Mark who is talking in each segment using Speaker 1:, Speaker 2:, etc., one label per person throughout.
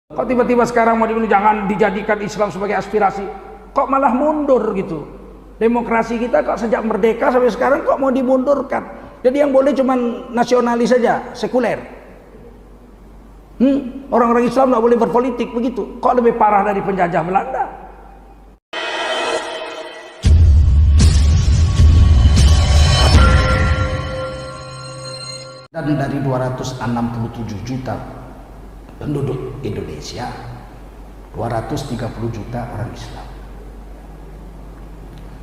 Speaker 1: Kok tiba-tiba sekarang mau dibilang jangan dijadikan Islam sebagai aspirasi? Kok malah mundur gitu? Demokrasi kita kok sejak merdeka sampai sekarang kok mau dimundurkan? Jadi yang boleh cuma nasionalis saja, sekuler. Orang-orang Islam nggak boleh berpolitik begitu. Kok lebih parah dari penjajah Belanda? Dan dari 267 juta penduduk Indonesia, 230 juta orang Islam.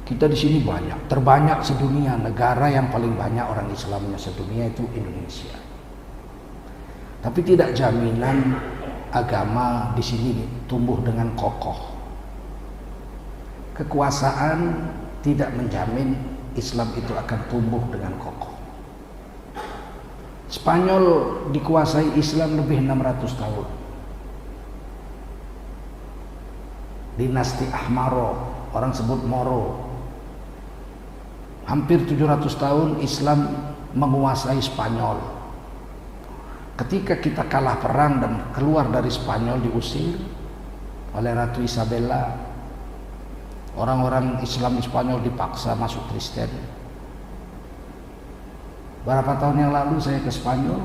Speaker 1: Kita di sini banyak, terbanyak sedunia. Negara yang paling banyak orang Islamnya sedunia itu Indonesia. Tapi tidak jaminan agama di sini tumbuh dengan kokoh. Kekuasaan tidak menjamin Islam itu akan tumbuh dengan kokoh. Spanyol dikuasai Islam lebih 600 tahun. Dinasti Ahmaro, orang sebut Moro. Hampir 700 tahun Islam menguasai Spanyol. Ketika kita kalah perang dan keluar dari Spanyol, diusir oleh Ratu Isabella, orang-orang Islam di Spanyol dipaksa masuk Kristen. Berapa tahun yang lalu saya ke Spanyol,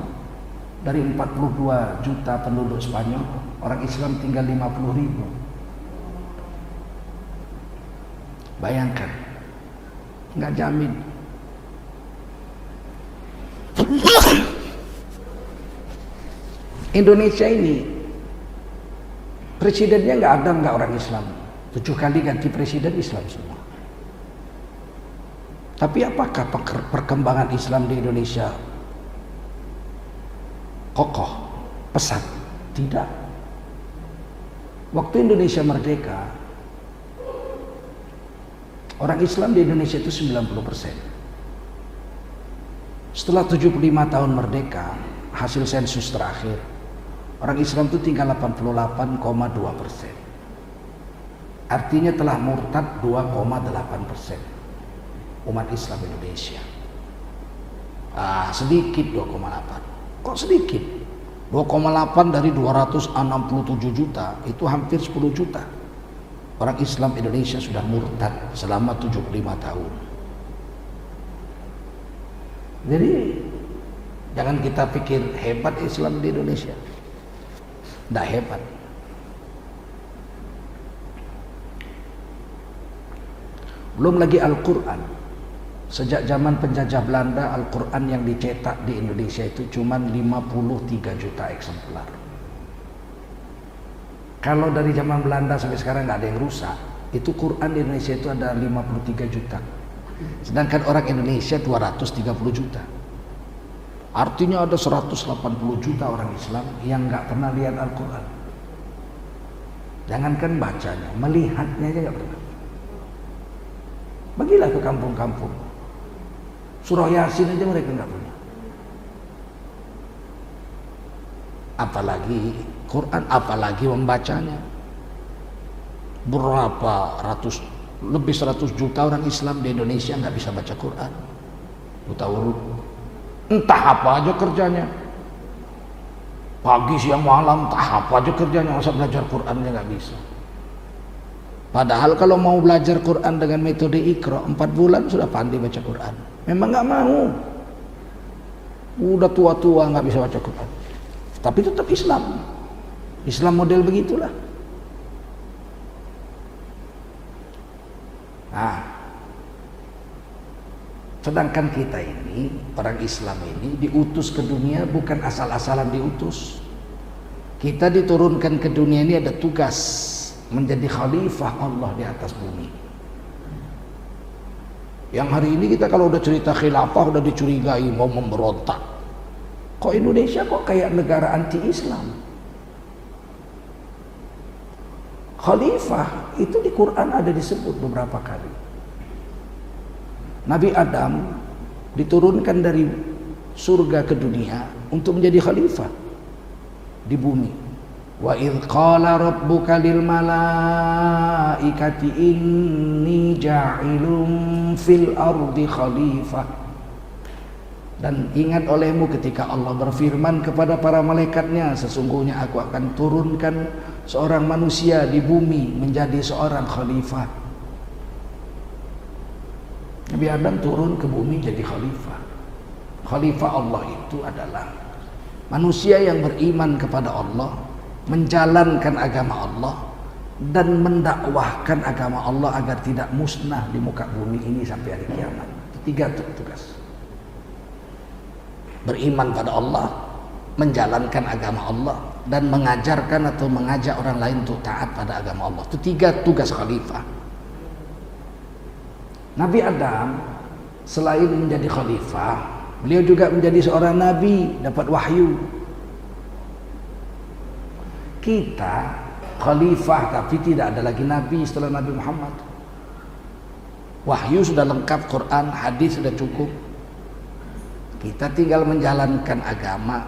Speaker 1: dari 42 juta penduduk Spanyol, orang Islam tinggal 50.000. Bayangkan, nggak jamin. Indonesia ini presidennya nggak orang Islam. 7 kali ganti presiden Islam semua. Tapi apakah perkembangan Islam di Indonesia kokoh, pesat? Tidak. Waktu Indonesia merdeka, orang Islam di Indonesia itu 90%. Setelah 75 tahun merdeka, hasil sensus terakhir, orang Islam itu tinggal 88,2%. Artinya telah murtad 2,8%. Umat Islam Indonesia. Sedikit 2,8. Kok sedikit? 2,8 dari 267 juta itu hampir 10 juta. Orang Islam Indonesia sudah murtad selama 75 tahun. Jadi jangan kita pikir hebat Islam di Indonesia. Tidak hebat. Belum lagi Al-Quran. Sejak zaman penjajah Belanda, Al-Quran yang dicetak di Indonesia itu cuma 53 juta eksemplar. Kalau dari zaman Belanda sampai sekarang nggak ada yang rusak, itu Quran di Indonesia itu ada 53 juta. Sedangkan orang Indonesia 230 juta. Artinya ada 180 juta orang Islam yang nggak pernah lihat Al-Quran. Jangankan bacanya, melihatnya aja nggak pernah. Bagilah ke kampung-kampung. Surah Yasin aja mereka nggak punya. Apalagi Quran, apalagi membacanya. Berapa ratus, lebih 100 juta orang Islam di Indonesia nggak bisa baca Quran. Buta huruf. Entah apa aja kerjanya. Pagi, siang, malam, entah apa aja kerjanya. Masa belajar Qurannya nggak bisa. Padahal kalau mau belajar Quran dengan metode Iqra, 4 bulan sudah pandai baca Quran. Memang nggak mau. Udah tua-tua nggak bisa baca Quran. Tapi tetap Islam. Islam model begitulah. Nah, sedangkan kita ini, orang Islam ini diutus ke dunia bukan asal-asalan diutus. Kita diturunkan ke dunia ini ada tugas menjadi khalifah Allah di atas bumi. Yang hari ini kita kalau udah cerita khilafah udah dicurigai mau memberontak. Kok Indonesia kok kayak negara anti-Islam? Khalifah itu di Quran ada disebut beberapa kali. Nabi Adam diturunkan dari surga ke dunia untuk menjadi khalifah di bumi. Wa idh qala rabbuka lil malaikati inni ja'ilun fil ardi khalifah. Dan ingat olehmu ketika Allah berfirman kepada para malaikatnya, sesungguhnya aku akan turunkan seorang manusia di bumi menjadi seorang khalifah. Nabi Adam turun ke bumi jadi khalifah. Khalifah Allah itu adalah manusia yang beriman kepada Allah, menjalankan agama Allah, dan mendakwahkan agama Allah agar tidak musnah di muka bumi ini sampai hari kiamat. Tiga tugas. Beriman pada Allah, menjalankan agama Allah, dan mengajarkan atau mengajak orang lain untuk taat pada agama Allah. Itu tiga tugas khalifah. Nabi Adam selain menjadi khalifah, beliau juga menjadi seorang nabi, dapat wahyu. Kita khalifah tapi tidak ada lagi nabi setelah Nabi Muhammad. Wahyu sudah lengkap, Quran, hadis sudah cukup. Kita tinggal menjalankan agama,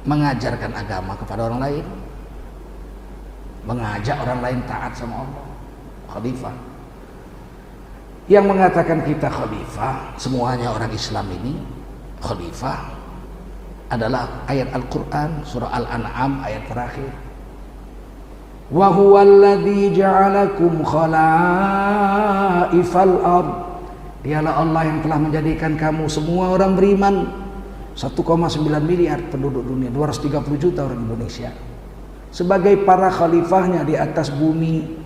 Speaker 1: mengajarkan agama kepada orang lain, mengajak orang lain taat sama Allah. Khalifah. Yang mengatakan kita khalifah, semuanya orang Islam ini khalifah, adalah ayat Al-Quran surah Al-An'am ayat terakhir. Wa huwallazi ja'alakum khalaifal ard. Dialah Allah yang telah menjadikan kamu semua orang beriman, 1,9 miliar penduduk dunia, 230 juta orang Indonesia, sebagai para khalifahnya di atas bumi.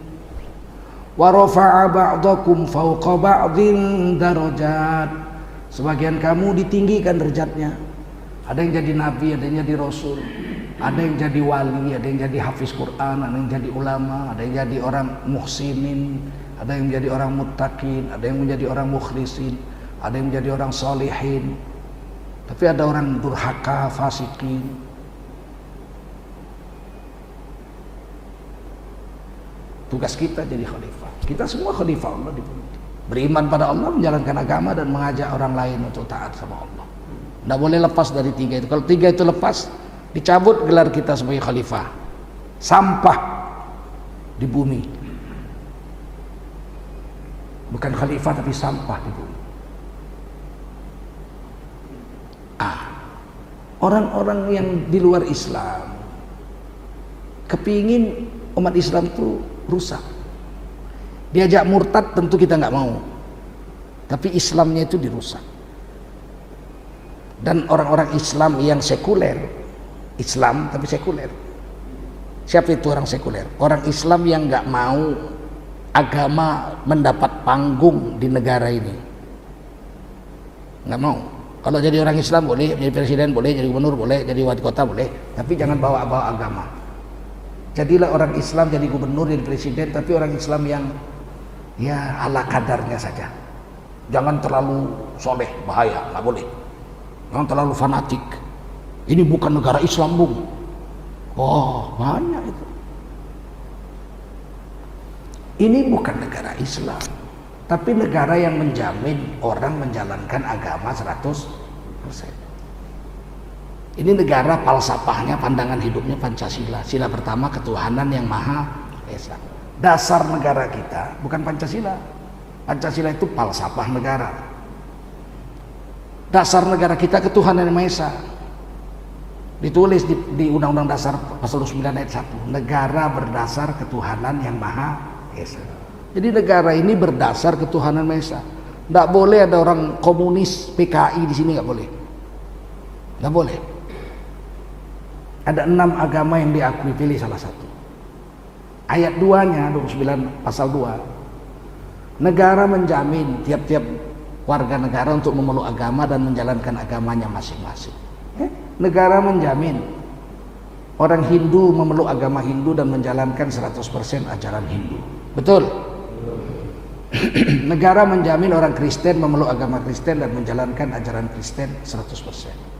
Speaker 1: Wa rafa'a ba'dakum fawqa ba'din darajat. Sebagian kamu ditinggikan derajatnya. Ada yang jadi nabi, ada yang jadi rasul, ada yang jadi wali, ada yang jadi hafiz Quran, ada yang jadi ulama, ada yang jadi orang muhsinin, ada yang menjadi orang muttaqin, ada yang menjadi orang mukhlisin, ada yang menjadi orang solihin. Tapi ada orang durhaka, fasikin. Tugas kita jadi khalifah. Kita semua khalifah Allah di bumi. Beriman pada Allah, menjalankan agama, dan mengajak orang lain untuk taat sama Allah. Tidak boleh lepas dari tiga itu. Kalau tiga itu lepas, dicabut gelar kita sebagai khalifah. Sampah di bumi. Bukan khalifah tapi sampah di bumi. Orang-orang yang di luar Islam kepingin umat Islam itu rusak. Diajak murtad tentu kita nggak mau. Tapi Islamnya itu dirusak. Dan orang-orang Islam yang sekuler, Islam tapi sekuler. Siapa itu orang sekuler? Orang Islam yang nggak mau agama mendapat panggung di negara ini. Nggak mau. Kalau jadi orang Islam boleh, jadi presiden boleh, jadi gubernur boleh, jadi wali kota boleh, tapi jangan bawa-bawa agama. Jadilah orang Islam jadi gubernur, jadi presiden, tapi orang Islam yang ya ala kadarnya saja. Jangan terlalu soleh, bahaya, nggak boleh. Jangan terlalu fanatik. Ini bukan negara Islam, Bung. Oh, banyak itu. Ini bukan negara Islam, tapi negara yang menjamin orang menjalankan agama 100%. Ini negara falsafahnya, pandangan hidupnya Pancasila. Sila pertama, ketuhanan yang Maha Esa. Dasar negara kita bukan Pancasila. Pancasila itu falsafah negara. Dasar negara kita ketuhanan yang Maha Esa. Ditulis di Undang-Undang Dasar pasal 29 ayat 1. Negara berdasar ketuhanan yang Maha Esa. Jadi negara ini berdasar ketuhanan Maha Esa. Tidak boleh ada orang komunis PKI di sini, nggak boleh. Nggak boleh. Ada 6 agama yang diakui, pilih salah satu. Ayat 2-nya 29 pasal 2. Negara menjamin tiap-tiap warga negara untuk memeluk agama dan menjalankan agamanya masing-masing. Negara menjamin orang Hindu memeluk agama Hindu dan menjalankan 100% ajaran Hindu. Betul? Negara menjamin orang Kristen memeluk agama Kristen dan menjalankan ajaran Kristen 100%.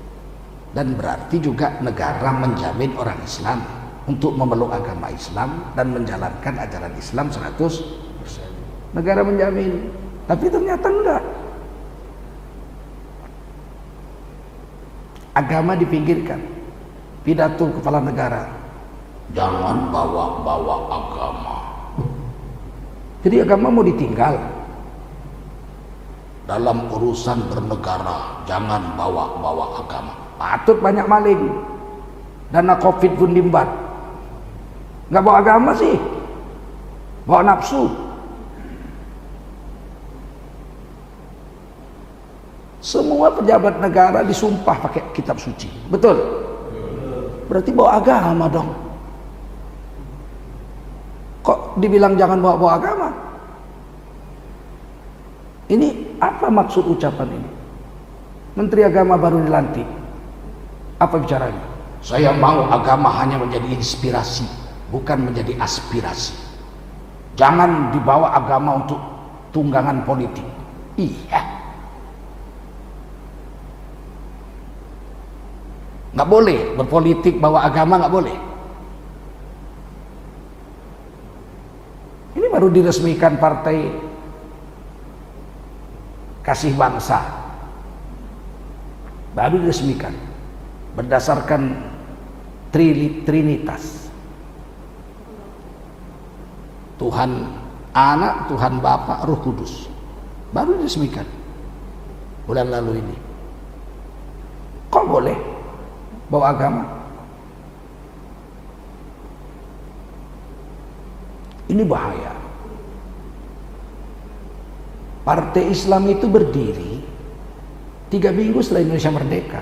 Speaker 1: Dan berarti juga negara menjamin orang Islam untuk memeluk agama Islam dan menjalankan ajaran Islam 100%. Negara menjamin, tapi ternyata enggak. Agama dipinggirkan. Pidato kepala negara, jangan bawa-bawa agama. Jadi agama mau ditinggal. dalam urusan bernegara jangan bawa-bawa agama. Patut banyak maling, dana covid pun dimbat, nggak bawa agama sih, bawa nafsu. Semua pejabat negara disumpah pakai kitab suci, betul? Berarti bawa agama dong. Kok dibilang jangan bawa-bawa agama? Ini apa maksud ucapan ini? Menteri Agama baru dilantik, apa bicaranya? Saya mau agama hanya menjadi inspirasi, bukan menjadi aspirasi. Jangan dibawa agama untuk tunggangan politik. Iya, nggak boleh berpolitik bawa agama, nggak boleh. Ini baru diresmikan Partai Kasih Bangsa, baru diresmikan berdasarkan Trinitas, Tuhan Anak, Tuhan Bapa, Roh Kudus, baru diresmikan bulan lalu ini. Kok boleh bawa agama? Ini bahaya. Partai Islam itu berdiri 3 minggu setelah Indonesia merdeka.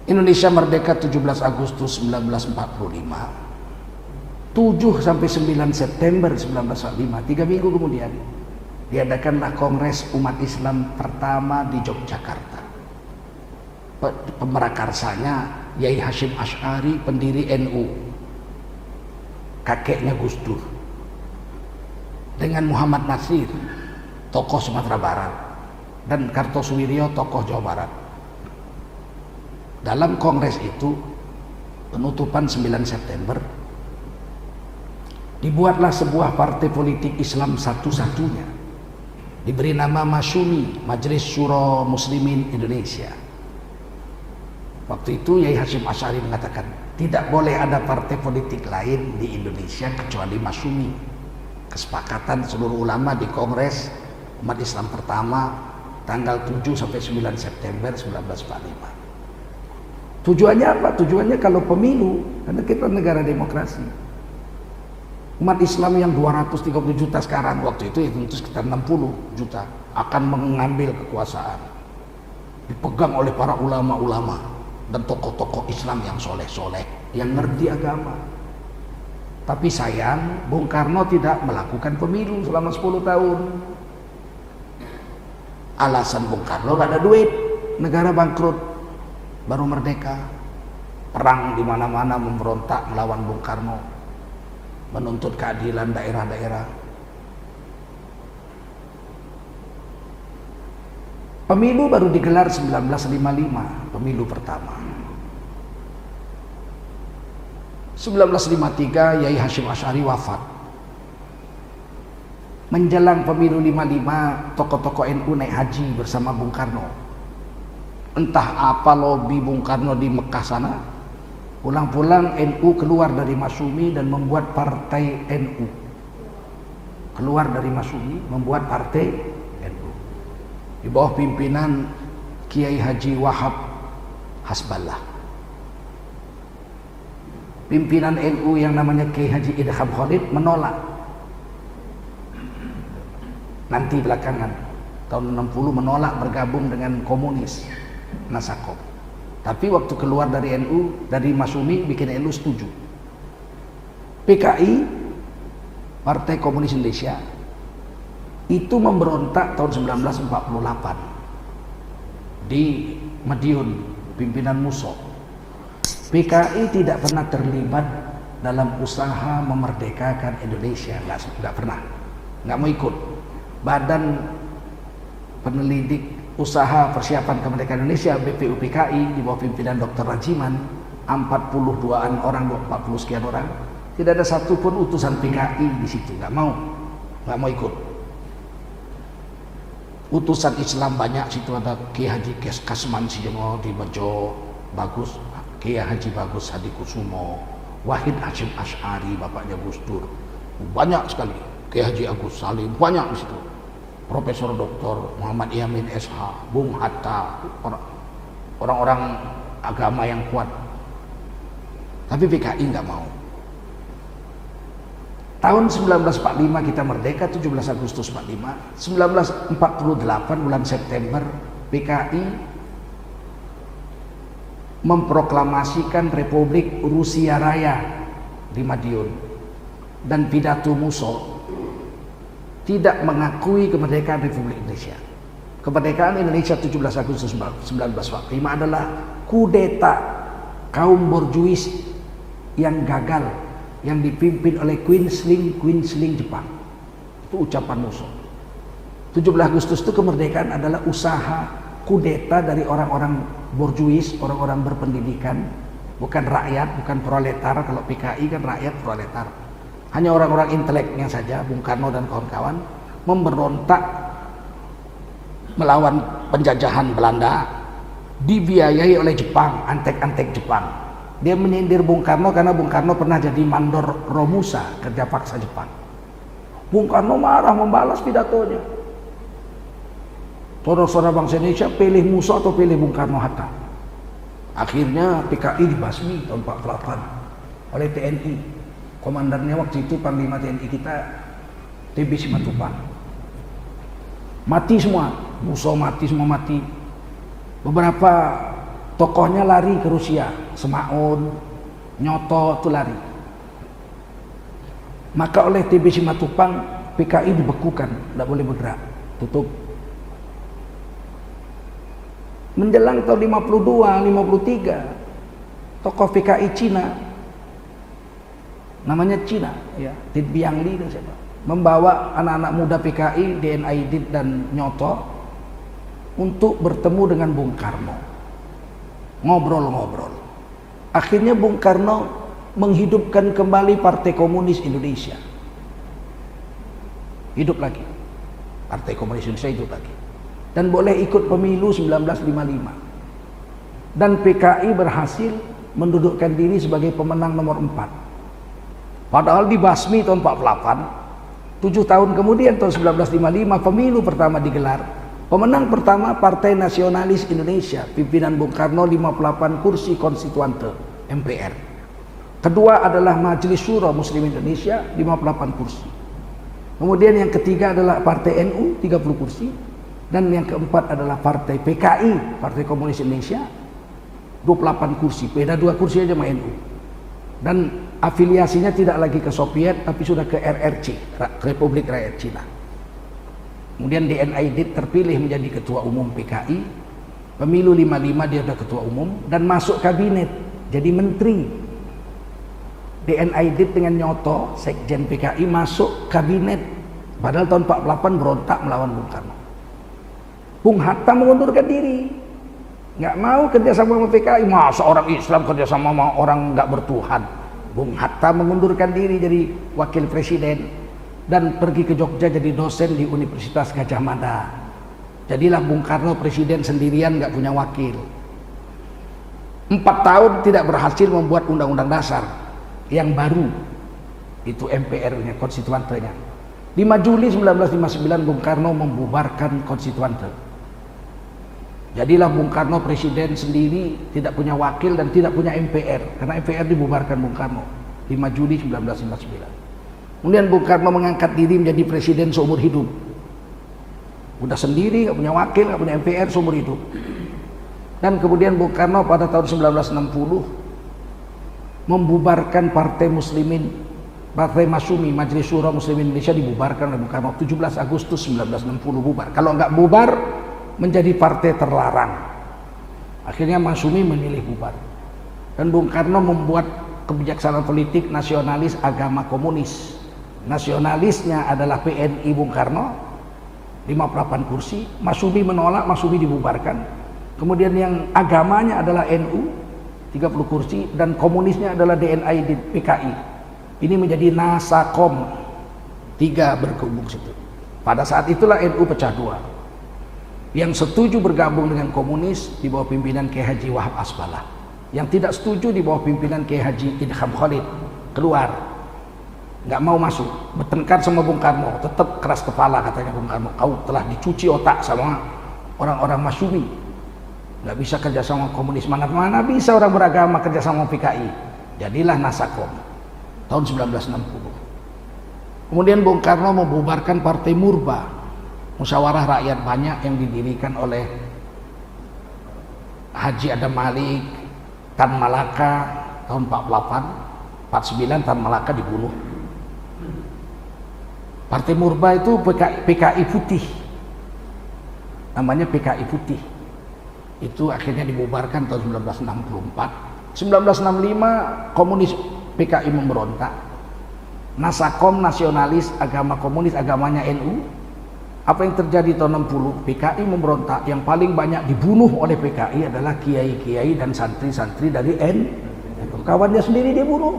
Speaker 1: Indonesia merdeka 17 Agustus 1945, 7 sampai 9 September 1945, 3 minggu kemudian diadakanlah Kongres Umat Islam pertama di Yogyakarta. Pemerakarsanya Yai Hashim Asy'ari, pendiri NU, kakeknya Gus Dur, dengan Muhammad Nasir, tokoh Sumatera Barat, dan Kartosuwiryo, tokoh Jawa Barat. Dalam kongres itu, penutupan 9 September, dibuatlah sebuah partai politik Islam satu-satunya, diberi nama Masyumi, Majelis Syuro Muslimin Indonesia. Waktu itu Yai Hashim Asy'ari mengatakan, tidak boleh ada partai politik lain di Indonesia kecuali Masyumi. Kesepakatan seluruh ulama di Kongres Umat Islam pertama tanggal 7 sampai 9 September 1945. Tujuannya apa? Tujuannya kalau pemilu, karena kita negara demokrasi, umat Islam yang 230 juta sekarang, waktu itu tentu sekitar 60 juta akan mengambil kekuasaan, dipegang oleh para ulama-ulama dan tokoh-tokoh Islam yang soleh-soleh, yang ngerti agama. Tapi sayang, Bung Karno tidak melakukan pemilu selama 10 tahun. Alasan Bung Karno gak ada duit, negara bangkrut, baru merdeka. Perang di mana-mana memberontak melawan Bung Karno, menuntut keadilan daerah-daerah. Pemilu baru digelar 1955, pemilu pertama. 1953 Yai Hashim Asy'ari wafat. Menjelang pemilu 55, tokoh-tokoh NU naik haji bersama Bung Karno. Entah apa lobi Bung Karno di Mekah sana, pulang-pulang NU keluar dari Masyumi dan membuat partai NU. Keluar dari Masyumi membuat partai NU di bawah pimpinan Kiai Haji Wahab Hasballah. Pimpinan NU yang namanya Kiai Haji Idham Khalid menolak. Nanti belakangan tahun 60 menolak bergabung dengan komunis Nasakop. Tapi waktu keluar dari NU, dari Masyumi bikin NU setuju. PKI, Partai Komunis Indonesia, itu memberontak tahun 1948 di Madiun, pimpinan Musso. PKI tidak pernah terlibat dalam usaha memerdekakan Indonesia, nggak pernah, nggak mau ikut. Badan Penelidik Usaha Persiapan Kemerdekaan Indonesia BPUPKI di bawah pimpinan Dr. Rajiman, 42-an orang, 40 sekian orang, tidak ada satupun utusan PKI di situ, nggak mau ikut. Utusan Islam banyak, situ ada Kiai Haji Kasman Sijono di Bejo, bagus, Kiai Haji Bagus Hadikusumo, Wahid Hashim Asy'ari, bapaknya Gus Dur, banyak sekali. Kiai Haji Agus Salim, banyak di situ. Profesor Dr. Muhammad Yamin SH, Bung Hatta, orang-orang agama yang kuat. Tapi PKI nggak mau. Tahun 1945 kita merdeka, 17 Agustus 45. 1948 bulan September PKI memproklamasikan Republik Rusia Raya di Madiun, dan pidato Musso tidak mengakui kemerdekaan Republik Indonesia. Kemerdekaan Indonesia 17 Agustus 1945 adalah kudeta kaum borjuis yang gagal, yang dipimpin oleh Quisling Jepang. Itu ucapan Musso. 17 Agustus itu kemerdekaan adalah usaha kudeta dari orang-orang borjuis, orang-orang berpendidikan, bukan rakyat, bukan proletar. Kalau PKI kan rakyat proletar. Hanya orang-orang inteleknya saja, Bung Karno dan kawan-kawan, memberontak melawan penjajahan Belanda, dibiayai oleh Jepang, antek-antek Jepang. Dia menyindir Bung Karno karena Bung Karno pernah jadi mandor Romusa, kerja paksa Jepang. Bung Karno marah membalas pidatonya. Saudara-saudara bangsa Indonesia, pilih Musso atau pilih Bung Karno Hatta? Akhirnya PKI dibasmi tahun 48 oleh TNI. Komandannya waktu itu Panglima TNI kita, TB Simatupang. Mati semua, Musso mati, semua mati. Beberapa tokohnya lari ke Rusia, Semaun, Nyoto itu lari. Maka oleh TB Simatupang PKI dibekukan, tidak boleh bergerak, tutup. Menjelang tahun 52, 53, tokoh PKI Cina, namanya Cina, ya, Tin Biangli dan siapa, membawa anak-anak muda PKI, DN Aidit dan Nyoto untuk bertemu dengan Bung Karno, ngobrol-ngobrol. Akhirnya Bung Karno menghidupkan kembali Partai Komunis Indonesia, hidup lagi, Partai Komunis Indonesia hidup lagi, dan boleh ikut pemilu 1955, dan PKI berhasil mendudukkan diri sebagai pemenang nomor 4. Padahal dibasmi tahun 48, 7 tahun kemudian tahun 1955 pemilu pertama digelar. Pemenang pertama Partai Nasionalis Indonesia, pimpinan Bung Karno, 58 kursi konstituante MPR. Kedua adalah Majelis Syuro Muslim Indonesia, 58 kursi. Kemudian yang ketiga adalah Partai NU, 30 kursi. Dan yang keempat adalah Partai PKI, Partai Komunis Indonesia, 28 kursi. Beda 2 kursi aja sama NU. Dan afiliasinya tidak lagi ke Soviet, tapi sudah ke RRC, Republik Rakyat Cina. Kemudian DN Aidit terpilih menjadi ketua umum PKI. Pemilu 55 dia sudah ketua umum dan masuk kabinet, jadi menteri. DN Aidit dengan Nyoto, sekjen PKI, masuk kabinet. Padahal tahun 48 berontak melawan Bung Karno. Bung Hatta mengundurkan diri, nggak mau kerjasama sama PKI. Masa orang Islam kerjasama sama orang nggak bertuhan? Bung Hatta mengundurkan diri jadi wakil presiden dan pergi ke Jogja jadi dosen di Universitas Gajah Mada. Jadilah Bung Karno presiden sendirian, nggak punya wakil. 4 tahun tidak berhasil membuat undang-undang dasar yang baru, itu MPR-nya, konstituantenya. 5 Juli 1959 Bung Karno membubarkan konstituante. Jadilah Bung Karno presiden sendiri, tidak punya wakil dan tidak punya MPR, karena MPR dibubarkan Bung Karno 5 Juli 1959. Kemudian Bung Karno mengangkat diri menjadi presiden seumur hidup. Udah sendiri, nggak punya wakil, nggak punya MPR, seumur hidup. Dan kemudian Bung Karno pada tahun 1960 membubarkan Partai Muslimin, Partai Masyumi, Majelis Syuro Muslimin Indonesia dibubarkan oleh Bung Karno 17 Agustus 1960 bubar. Kalau nggak bubar menjadi partai terlarang. Akhirnya Masyumi memilih bubar. Dan Bung Karno membuat kebijaksanaan politik nasionalis agama komunis. Nasionalisnya adalah PNI Bung Karno, 58 kursi. Masyumi menolak, Masyumi dibubarkan. Kemudian yang agamanya adalah NU, 30 kursi, dan komunisnya adalah DNI di PKI. Ini menjadi Nasakom, 3 bergabung situ. Pada saat itulah NU pecah 2. Yang setuju bergabung dengan komunis di bawah pimpinan Kiai Haji Wahab Asbalah, yang tidak setuju di bawah pimpinan Kiai Haji Idham Khalid keluar. nggak mau masuk, bertengkar sama Bung Karno, tetap keras kepala katanya Bung Karno, kau telah dicuci otak sama orang-orang Masyumi, nggak bisa kerja sama komunis, mana bisa orang beragama kerja sama PKI. Jadilah Nasakom tahun 1960. Kemudian Bung Karno membubarkan Partai Murba, musyawarah rakyat banyak yang didirikan oleh Haji Adam Malik, Tan Malaka tahun 48, 49 Tan Malaka dibunuh. Partai Murba itu PKI putih, namanya PKI putih. Itu akhirnya dibubarkan tahun 1964. 1965 komunis PKI memberontak. Nasakom nasionalis, agama komunis, agamanya NU. Apa yang terjadi tahun 60? PKI memberontak. Yang paling banyak dibunuh oleh PKI adalah kiai-kiai dan santri-santri dari NU. Kawannya sendiri dia bunuh.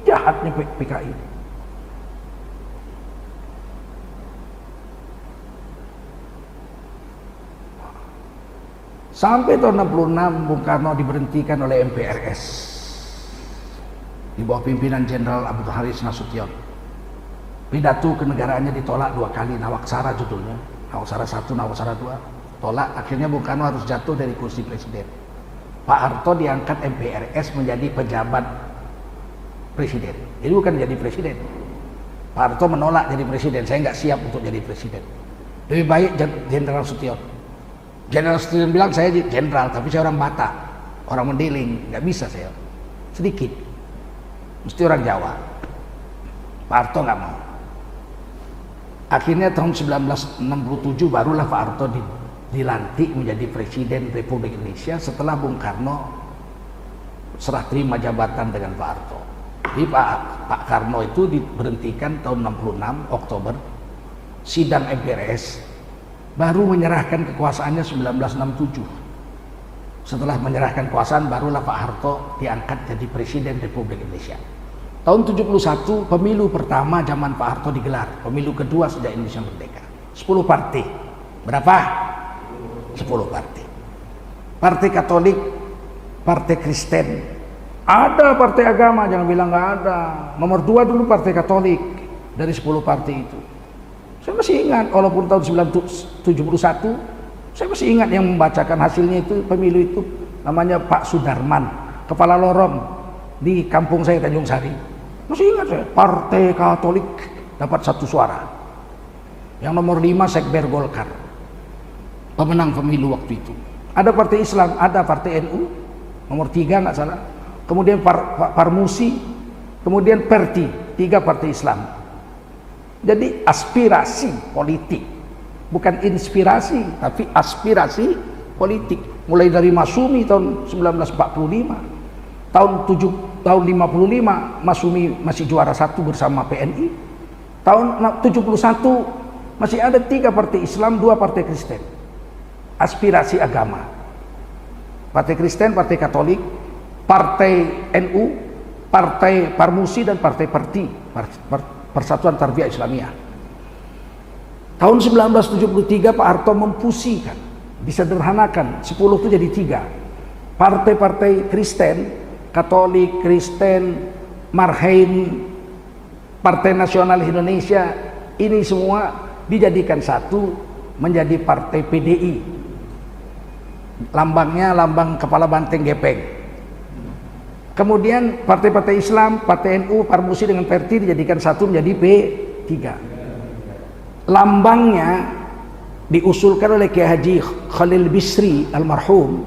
Speaker 1: Jahatnya PKI. Sampai tahun 66 Bung Karno diberhentikan oleh MPRS di bawah pimpinan Jenderal Abdul Haris Nasution. Pidato kenegaraannya ditolak 2 kali, Nawaksara judulnya, Nawaksara 1, Nawaksara 2, tolak. Akhirnya Bung Karno harus jatuh dari kursi presiden. Pak Harto diangkat MPRS menjadi pejabat presiden, jadi bukan jadi presiden. Pak Harto menolak jadi presiden, saya nggak siap untuk jadi presiden, lebih baik Jenderal Sution. Jenderal Sution bilang saya jenderal, tapi saya orang Batak, orang Mendiling, nggak bisa saya, sedikit, mesti orang Jawa. Pak Harto nggak mau. Akhirnya tahun 1967 barulah Pak Harto dilantik menjadi Presiden Republik Indonesia setelah Bung Karno serah terima jabatan dengan Pak Harto. Jadi Pak Karno itu diberhentikan tahun 66 Oktober, sidang MPRS, baru menyerahkan kekuasaannya 1967. Setelah menyerahkan kekuasaan barulah Pak Harto diangkat jadi Presiden Republik Indonesia. Tahun 71 pemilu pertama zaman Pak Harto digelar, pemilu kedua sejak Indonesia merdeka. 10 partai. Berapa? 10 partai. Partai Katolik, Partai Kristen, ada partai agama, jangan bilang nggak ada. Nomor 2 dulu Partai Katolik dari 10 partai itu. Saya masih ingat, walaupun tahun 1971, saya masih ingat yang membacakan hasilnya itu, pemilu itu namanya Pak Sudarman, kepala lorong di kampung saya Tanjung Sari. Masih ingat saya, Partai Katolik dapat 1 suara. Yang nomor 5 Sekber Golkar, pemenang pemilu waktu itu. Ada Partai Islam, ada Partai NU, nomor 3 nggak salah. Kemudian Parmusi, kemudian Perti, 3 partai Islam. Jadi aspirasi politik, bukan inspirasi, tapi aspirasi politik. Mulai dari Masyumi tahun 1945, tahun 55 Masyumi masih juara 1 bersama PNI. Tahun 71 masih ada 3 partai Islam, 2 partai Kristen. Aspirasi agama. Partai Kristen, Partai Katolik, Partai NU, Partai Parmusi dan Partai Perti, Persatuan Tarbiyah Islamiyah. Tahun 1973 Pak Harto memfusikan, disederhanakan, 10 itu jadi 3. Partai-partai Kristen, Katolik, Kristen, Marhain, Partai Nasionalis Indonesia, ini semua dijadikan satu menjadi Partai PDI. Lambangnya lambang kepala banteng gepeng. Kemudian partai-partai Islam, Partai NU, Parmusi dengan Perti dijadikan satu menjadi P3. Lambangnya diusulkan oleh Kiai Haji Khalil Bisri almarhum,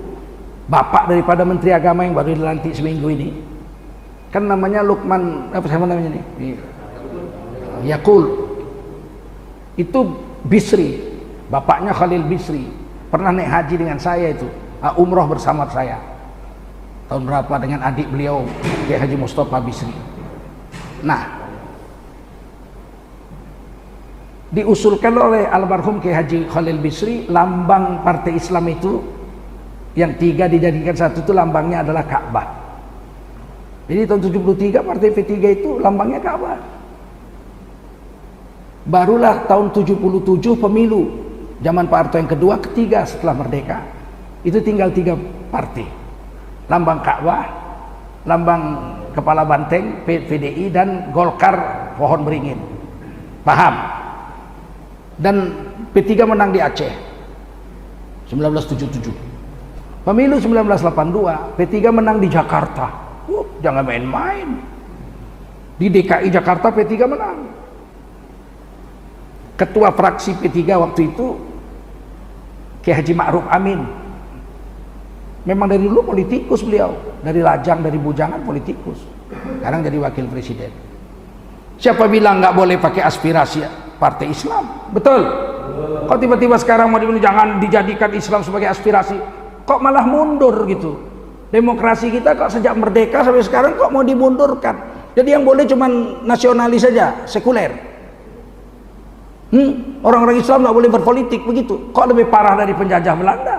Speaker 1: bapak daripada Menteri Agama yang baru dilantik seminggu ini. Kan namanya Lukman, apa namanya ini? Yakul. Itu Bisri, bapaknya Khalil Bisri. Pernah naik haji dengan saya itu, umroh bersama saya. Tahun berapa dengan adik beliau Kiai Haji Mustafa Bisri. Nah, diusulkan oleh almarhum Kiai Haji Khalil Bisri, lambang partai Islam itu yang 3 dijadikan satu, itu lambangnya adalah Ka'bah. Jadi tahun 73 partai P3 itu lambangnya Ka'bah. Barulah tahun 77 pemilu zaman Pak Harto yang kedua, ketiga setelah merdeka, itu tinggal 3 partai. Lambang Ka'bah, lambang kepala banteng PDI, dan Golkar pohon beringin. Paham? Dan P3 menang di Aceh 1977. Pemilu 1982 P3 menang di Jakarta. Jangan main-main. Di DKI Jakarta P3 menang. Ketua fraksi P3 waktu itu Kiai Haji Ma'ruf Amin. Memang dari dulu politikus beliau, dari lajang, dari bujangan politikus. Sekarang jadi wakil presiden. Siapa bilang nggak boleh pakai aspirasi partai Islam? Betul. Kok tiba-tiba sekarang mau dibilang jangan dijadikan Islam sebagai aspirasi? Kok malah mundur gitu? Demokrasi kita kok sejak merdeka sampai sekarang kok mau dimundurkan? Jadi yang boleh cuma nasionalis saja, sekuler. Orang-orang Islam nggak boleh berpolitik begitu. Kok lebih parah dari penjajah Belanda?